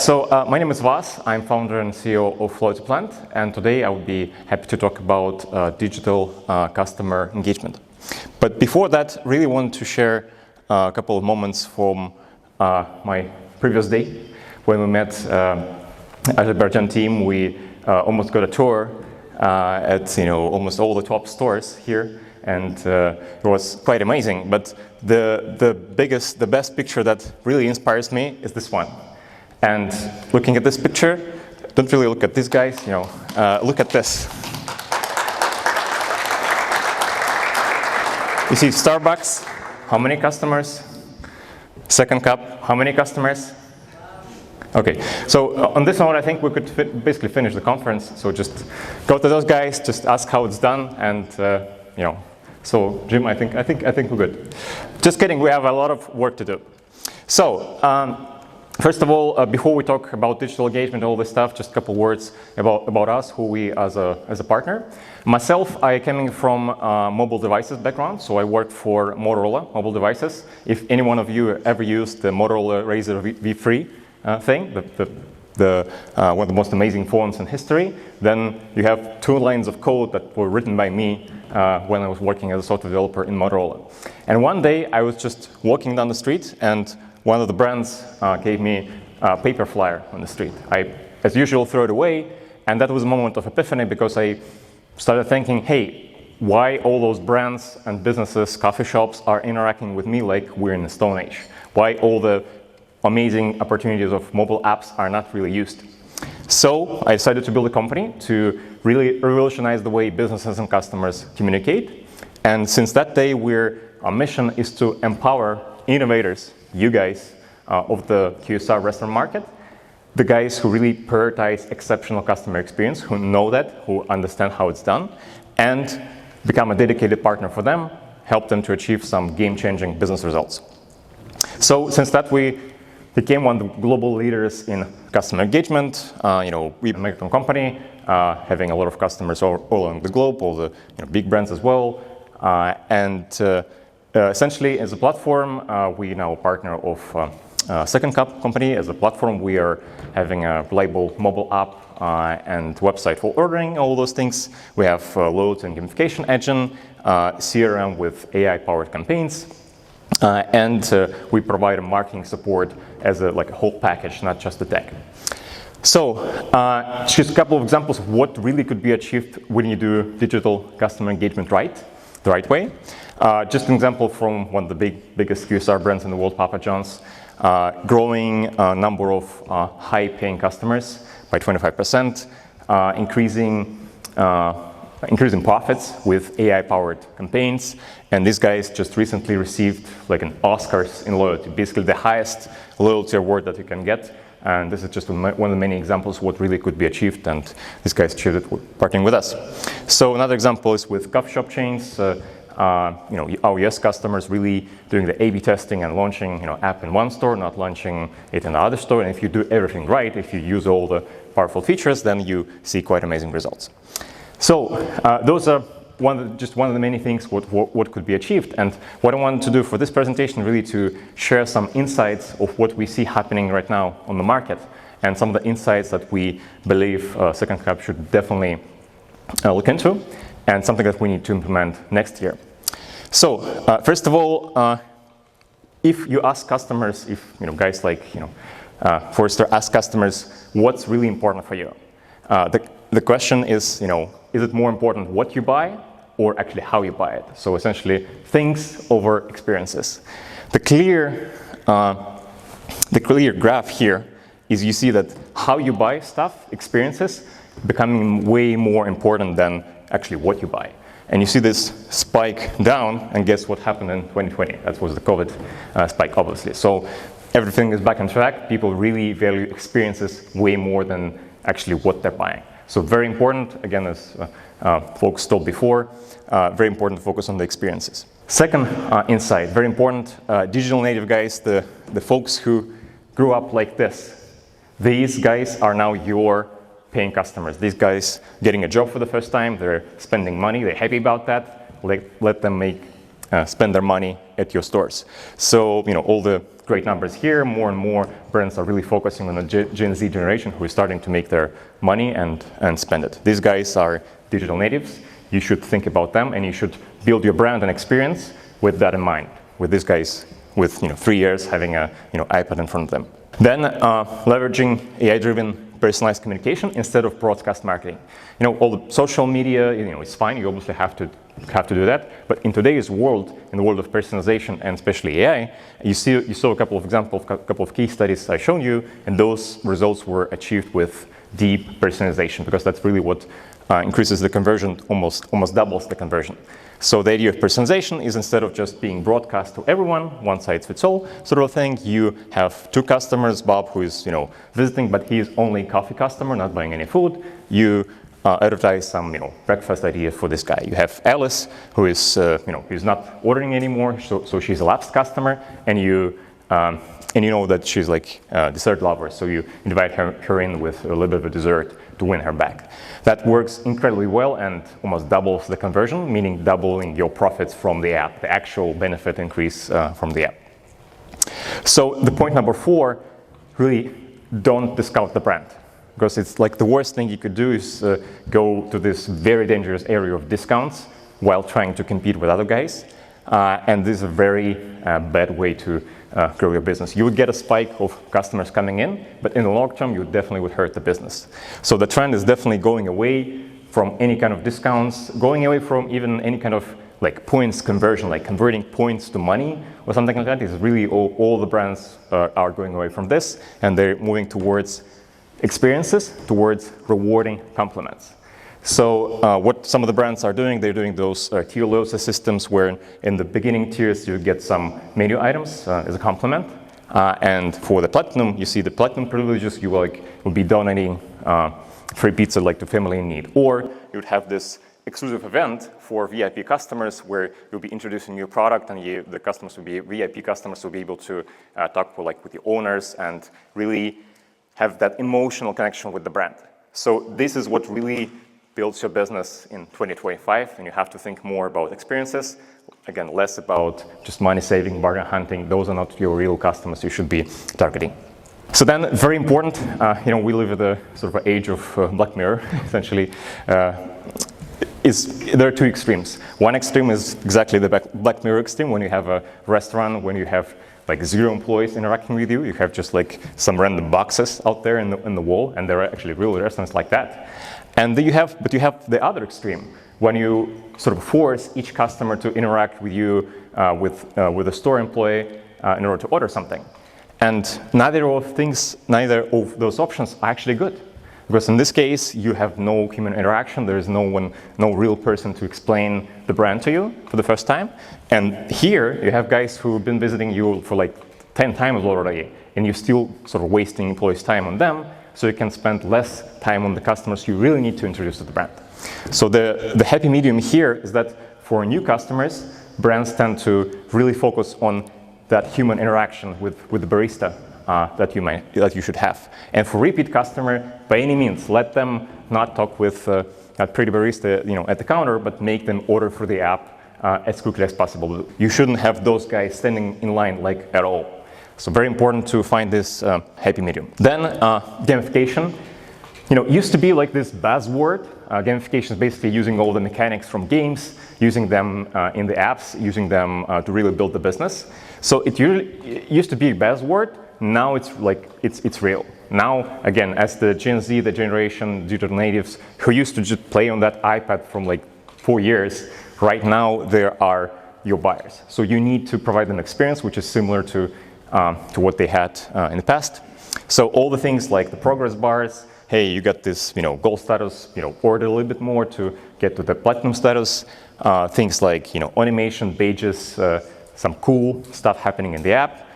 so my name is Vas. I'm founder and CEO of LoyaltyPlant, and today I would be happy to talk about digital customer engagement. But before that, really want to share a couple of moments from my previous day when we met Azerbaijan team. We almost got a tour at almost all the top stores here, and it was quite amazing. But the best picture that really inspires me is this one. And looking at this picture, don't really look at these guys, look at this. You see Starbucks, how many customers? Second Cup, how many customers? Okay, so on this one, I think we could basically finish the conference. So just go to those guys, just ask how it's done, and So Jim, I think we're good. Just kidding, we have a lot of work to do. So. First of all, before we talk about digital engagement, all this stuff, just a couple words about us, who we as a partner. Myself, I came from mobile devices background, so I worked for Motorola mobile devices. If any one of you ever used the Motorola Razr V3 thing, one of the most amazing phones in history, then you have 2 lines of code that were written by me when I was working as a software developer in Motorola. And one day I was just walking down the street, and one of the brands gave me a paper flyer on the street. I, as usual, threw it away, and that was a moment of epiphany because I started thinking, hey, why all those brands and businesses, coffee shops are interacting with me like we're in the Stone Age? Why all the amazing opportunities of mobile apps are not really used? So I decided to build a company to really revolutionize the way businesses and customers communicate. And since that day, our mission is to empower innovators, you guys of the QSR restaurant market, the guys who really prioritize exceptional customer experience, who know that, who understand how it's done, and become a dedicated partner for them, help them to achieve some game-changing business results. So since that, we became one of the global leaders in customer engagement. We're an American company, having a lot of customers all around the globe, all the big brands as well, essentially, as a platform, we now a partner of Second Cup company. As a platform, we are having a reliable mobile app and website for ordering, all those things. We have loyalty and gamification engine, CRM with AI-powered campaigns, and we provide a marketing support as a whole package, not just the tech. So, just a couple of examples of what really could be achieved when you do digital customer engagement the right way. Just an example from one of the biggest QSR brands in the world, Papa John's, growing number of high-paying customers by 25%, increasing profits with AI-powered campaigns, and these guys just recently received an Oscars in loyalty, basically the highest loyalty award that you can get. And this is just one of the many examples of what really could be achieved, and these guys achieved it partnering with us. So another example is with coffee shop chains. Our yes customers really doing the A/B testing and launching app in one store, not launching it in the other store. And if you do everything right, if you use all the powerful features, then you see quite amazing results. So those are just one of the many things what could be achieved. And what I wanted to do for this presentation really to share some insights of what we see happening right now on the market, and some of the insights that we believe Second Cup should definitely look into, and something that we need to implement next year. So first of all, if you ask customers, if guys like Forrester ask customers, what's really important for you? The question is it more important what you buy or actually how you buy it? So essentially, things over experiences. The clear graph here is you see that how you buy stuff, experiences, becoming way more important than actually what you buy. And you see this spike down, and guess what happened in 2020? That was the COVID spike, obviously. So everything is back on track. People really value experiences way more than actually what they're buying. So very important, again, as folks told before, very important to focus on the experiences. Second insight, very important, digital native guys, the folks who grew up like this, these guys are now your paying customers. These guys getting a job for the first time, they're spending money, they're happy about that. Let them spend their money at your stores. So, all the great numbers here, more and more brands are really focusing on the Gen Z generation who is starting to make their money and spend it. These guys are digital natives. You should think about them, and you should build your brand and experience with that in mind, with these guys with 3 years having a iPad in front of them. Then leveraging AI-driven personalized communication instead of broadcast marketing. All the social media, it's fine. You obviously have to do that. But in today's world, in the world of personalization and especially AI, you saw a couple of examples, a couple of case studies I shown you, and those results were achieved with deep personalization, because that's really what increases the conversion, almost doubles the conversion. So the idea of personalization is, instead of just being broadcast to everyone, one size fits all sort of thing, you have 2 customers, Bob, who is visiting, but he is only a coffee customer, not buying any food. You advertise some breakfast ideas for this guy. You have Alice, who is who's not ordering anymore, so she's a lapsed customer, and you know that she's like a dessert lover, so you invite her in with a little bit of a dessert to win her back. That works incredibly well and almost doubles the conversion, meaning doubling your profits from the app, the actual benefit increase from the app. So the point number 4, really don't discount the brand, because it's like the worst thing you could do is go to this very dangerous area of discounts while trying to compete with other guys. And this is a very bad way to grow your business. You would get a spike of customers coming in, but in the long term, you definitely would hurt the business. So the trend is definitely going away from any kind of discounts, going away from even any kind of like points conversion, like converting points to money or something like that. Is really all the brands are going away from this, and they're moving towards experiences, towards rewarding compliments. So what some of the brands are doing, they're doing those tier loyalty systems where in the beginning tiers you get some menu items as a compliment. And for the platinum, you see the platinum privileges, you will be donating free pizza to family in need. Or you would have this exclusive event for VIP customers where you'll be introducing new product, and the customers will be VIP customers will be able to talk with the owners and really have that emotional connection with the brand. So this is what really builds your business in 2025, and you have to think more about experiences. Again, less about just money saving, bargain hunting. Those are not your real customers you should be targeting. So then, very important, we live at a sort of age of Black Mirror, essentially. There are 2 extremes. One extreme is exactly the Black Mirror extreme, when you have a restaurant, when you have 0 employees interacting with you. You have just some random boxes out there in the wall, and there are actually real restaurants like that. And then you have the other extreme, when you sort of force each customer to interact with you with a store employee in order to order something. And neither of those options are actually good, because in this case you have no human interaction. There is no real person to explain the brand to you for the first time. And here you have guys who've been visiting you for 10 times already, and you're still sort of wasting employees' time on them. So you can spend less time on the customers you really need to introduce to the brand. So the happy medium here is that for new customers, brands tend to really focus on that human interaction with the barista that you should have. And for repeat customer, by any means, let them not talk with that pretty barista at the counter, but make them order through the app as quickly as possible. You shouldn't have those guys standing in line at all. So very important to find this happy medium. Then gamification. Used to be this buzzword. Gamification is basically using all the mechanics from games, using them in the apps, using them to really build the business. So it used to be a buzzword. Now it's real. Now, again, as the Gen Z, the generation digital natives who used to just play on that iPad from 4 years, right now they are your buyers. So you need to provide them experience which is similar to what they had in the past. So all the things like the progress bars, hey, you got this, gold status, order a little bit more to get to the platinum status. Things like, animation, badges, some cool stuff happening in the app,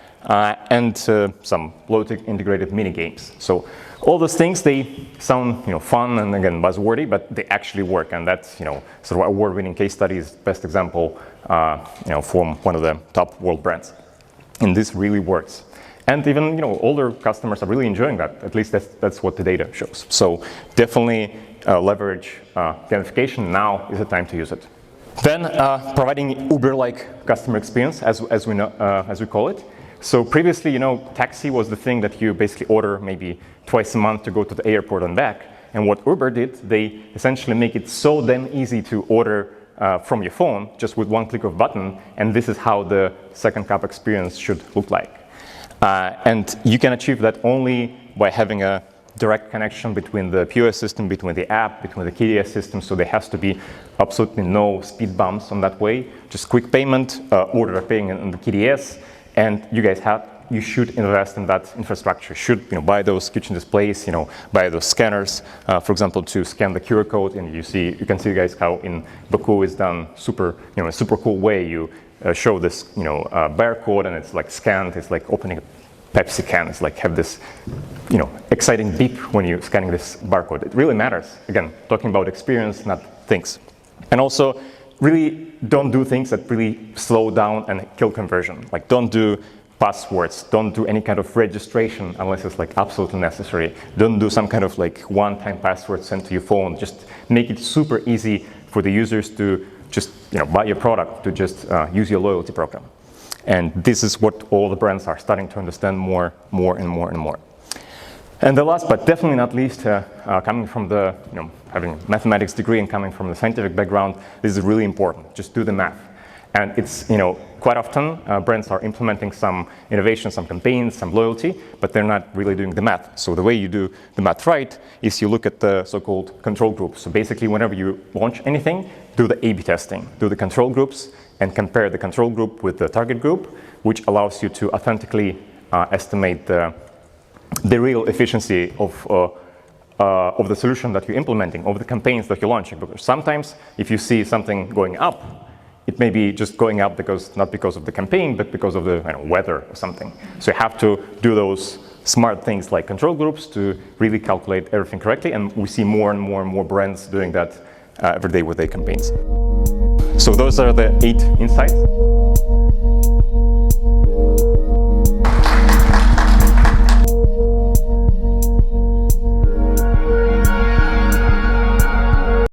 and some low-tech integrated mini games. So all those things, they sound, fun and again buzzwordy, but they actually work, and that's, sort of award-winning case studies, best example, from one of the top world brands. And this really works. And even older customers are really enjoying that. At least that's what the data shows. So definitely leverage gamification. Now is the time to use it. Then providing Uber-like customer experience, as we call it. So previously, taxi was the thing that you basically order maybe twice a month to go to the airport and back. And what Uber did, they essentially make it so damn easy to order from your phone, just with one click of a button. And this is how the second cup experience should look like. And you can achieve that only by having a direct connection between the POS system, between the app, between the KDS system. So there has to be absolutely no speed bumps on that way. Just quick payment, order paying in the KDS, and you should invest in that infrastructure. You should buy those kitchen displays, buy those scanners, for example, to scan the QR code. And you can see guys how in Baku is done a super cool way. You show this barcode and it's like scanned. It's like opening a Pepsi can. It's like have this exciting beep when you're scanning this barcode. It really matters. Again, talking about experience, not things. And also, really don't do things that really slow down and kill conversion. Like don't do passwords, don't do any kind of registration unless it's like absolutely necessary. Don't do some kind of like one-time password sent to your phone. Just make it super easy for the users to just buy your product, to just use your loyalty program. And this is what all the brands are starting to understand more and more. And the last, but definitely not least, coming from the, having a mathematics degree and coming from the scientific background, this is really important. Just do the math. And it's, quite often brands are implementing some innovation, some campaigns, some loyalty, but they're not really doing the math. So the way you do the math right is you look at the so-called control groups. So basically, whenever you launch anything, do the A/B testing, do the control groups, and compare the control group with the target group, which allows you to authentically estimate the real efficiency of the solution that you're implementing, of the campaigns that you're launching. Because sometimes, if you see something going up, it may be just going up not because of the campaign, but because of the weather or something. So you have to do those smart things like control groups to really calculate everything correctly. And we see more and more brands doing that every day with their campaigns. So those are the 8 insights.